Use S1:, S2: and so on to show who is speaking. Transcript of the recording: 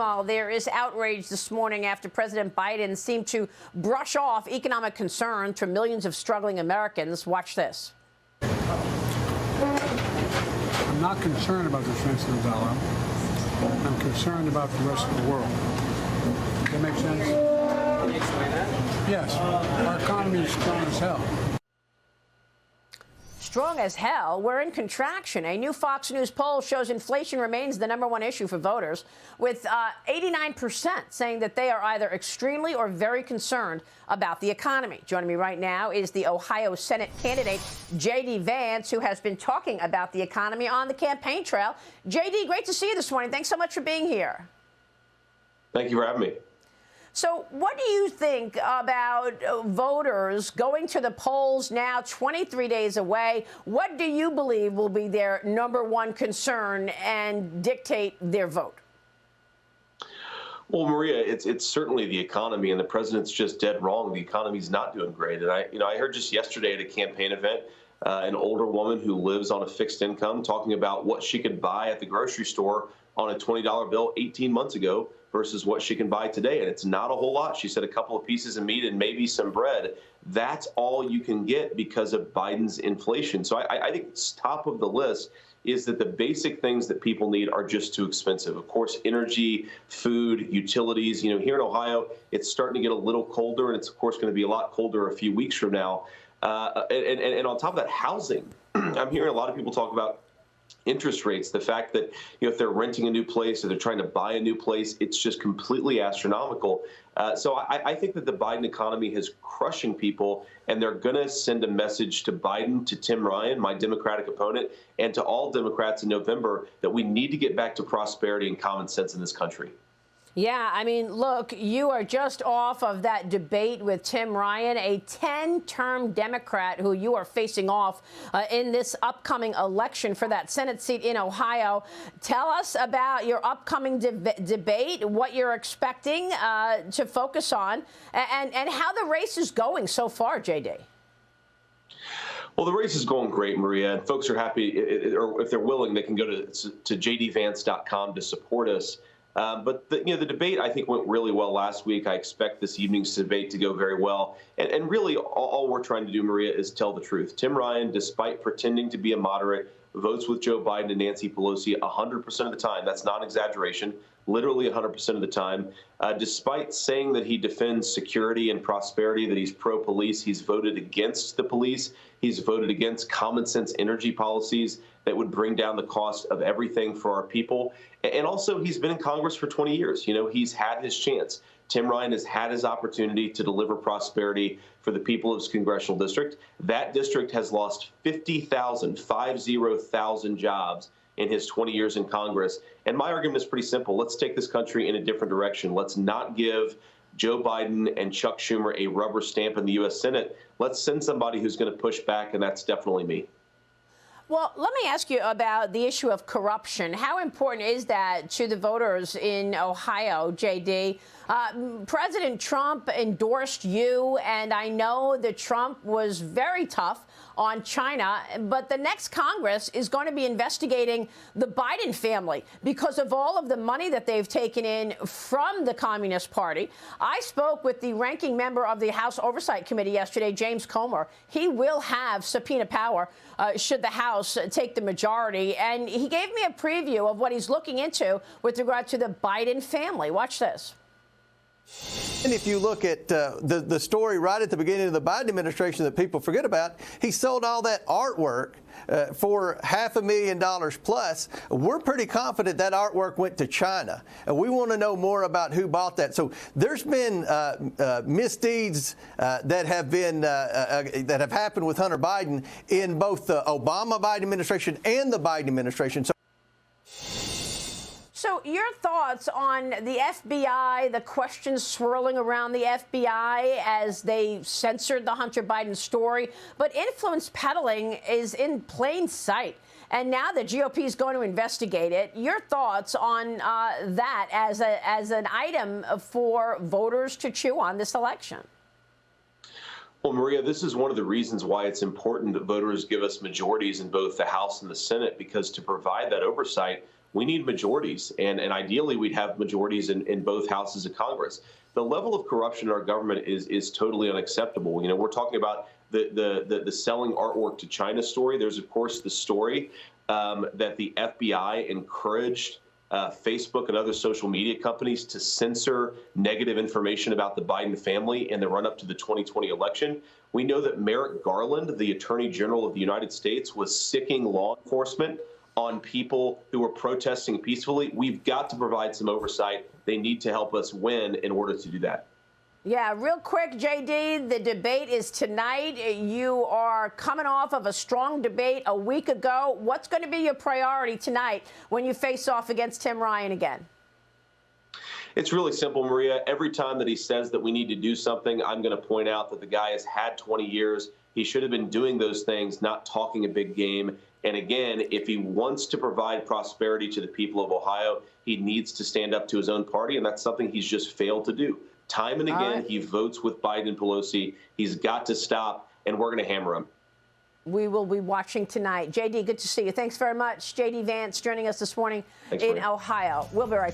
S1: Meanwhile, there is outrage this morning after President Biden seemed to brush off economic concerns for millions of struggling Americans. Watch this.
S2: I'm not concerned about the strength of the dollar. I'm concerned about the rest of the world. Does that make sense?
S3: Can you explain that?
S2: Yes. Our economy is strong as hell.
S1: Strong as hell. We're in contraction. A new Fox News poll shows inflation remains the #1 issue for voters, with 89% saying that they are either extremely or very concerned about the economy. Joining me right now is the Ohio Senate candidate, JD Vance, who has been talking about the economy on the campaign trail. JD, great to see you this morning. Thanks so much for being here.
S4: Thank you for having me.
S1: So what do you think about voters going to the polls now 23 days away? What do you believe will be their #1 concern and dictate their vote?
S4: Well, Maria, it's certainly the economy, and the president's just dead wrong. The economy's not doing great. And I heard just yesterday at a campaign event, an older woman who lives on a fixed income talking about what she could buy at the grocery store on a $20 bill 18 months ago versus what she can buy today. And it's not a whole lot. She said a couple of pieces of meat and maybe some bread. That's all you can get because of Biden's inflation. So I think top of the list is that the basic things that people need are just too expensive. Of course, energy, food, utilities. You know, here in Ohio, it's starting to get a little colder, and it's, of course, going to be a lot colder a few weeks from now. And on top of that, housing. I'm hearing a lot of people talk about interest rates, the fact that, you know, if they're renting a new place or they're trying to buy a new place, it's just completely astronomical. So I think that the Biden economy is crushing people, and they're going to send a message to Biden, to Tim Ryan, my Democratic opponent, and to all Democrats in November that we need to get back to prosperity and common sense in this country.
S1: Yeah, I mean, look, you are just off of that debate with Tim Ryan, a 10-term Democrat who you are facing off in this upcoming election for that Senate seat in Ohio. Tell us about your upcoming debate, what you're expecting to focus on, and how the race is going so far, JD.
S4: Well, the race is going great, Maria, and folks are happy, or if they're willing, they can go to jdvance.com to support us. But the debate, I think, went really well last week. I expect this evening's debate to go very well. And really, all we're trying to do, Maria, is tell the truth. Tim Ryan, despite pretending to be a moderate, votes with Joe Biden and Nancy Pelosi 100% of the time. That's not an exaggeration. Literally 100% of the time. Despite saying that he defends security and prosperity, that he's pro-police, he's voted against the police. He's voted against common sense energy policies that would bring down the cost of everything for our people. And also, he's been in Congress for 20 years. You know, he's had his chance. Tim Ryan has had his opportunity to deliver prosperity for the people of his congressional district. That district has lost 50,000 jobs in his 20 years in Congress. And my argument is pretty simple. Let's take this country in a different direction. Let's not give Joe Biden and Chuck Schumer a rubber stamp in the U.S. Senate. Let's send somebody who's going to push back, and that's definitely me.
S1: Well, let me ask you about the issue of corruption. How important is that to the voters in Ohio, JD? President Trump endorsed you, and I know that Trump was very tough on China, but the next Congress is going to be investigating the Biden family because of all of the money that they've taken in from the Communist Party. I spoke with the ranking member of the House Oversight Committee yesterday, James Comer. He will have subpoena power should the House take the majority, and he gave me a preview of what he's looking into with regard to the Biden family. Watch this.
S5: And if you look at the story right at the beginning of the Biden administration that people forget about, he sold all that artwork for $500,000 plus. We're pretty confident that artwork went to China. And we want to know more about who bought that. So there's been misdeeds that have happened with Hunter Biden in both the Obama-Biden administration and the Biden administration.
S1: So your thoughts on the FBI, the questions swirling around the FBI as they censored the Hunter Biden story, but influence peddling is in plain sight. And now the GOP is going to investigate it. Your thoughts on that as an item for voters to chew on this election?
S4: Well, Maria, this is one of the reasons why it's important that voters give us majorities in both the House and the Senate, because to provide that oversight, we need majorities, and ideally we'd have majorities in both houses of Congress. The level of corruption in our government is totally unacceptable. You know, we're talking about the selling artwork to China story. There's, of course, the story that the FBI encouraged Facebook and other social media companies to censor negative information about the Biden family in the run-up to the 2020 election. We know that Merrick Garland, the Attorney General of the United States, was sicking law enforcement on people who were protesting peacefully. We've got to provide some oversight. They need to help us win in order to do that.
S1: Yeah, real quick, JD, the debate is tonight. You are coming off of a strong debate a week ago. What's going to be your priority tonight when you face off against Tim Ryan again?
S4: It's really simple, Maria. Every time that he says that we need to do something, I'm going to point out that the guy has had 20 years. He should have been doing those things, not talking a big game. And again, if he wants to provide prosperity to the people of Ohio, he needs to stand up to his own party, and that's something he's just failed to do. Time and again, he votes with Biden and Pelosi. He's got to stop, and we're going to hammer him.
S1: We will be watching tonight. JD, good to see you. Thanks very much. JD Vance joining us this morning
S4: Thanks,
S1: in
S4: Maria.
S1: Ohio. We'll be right back.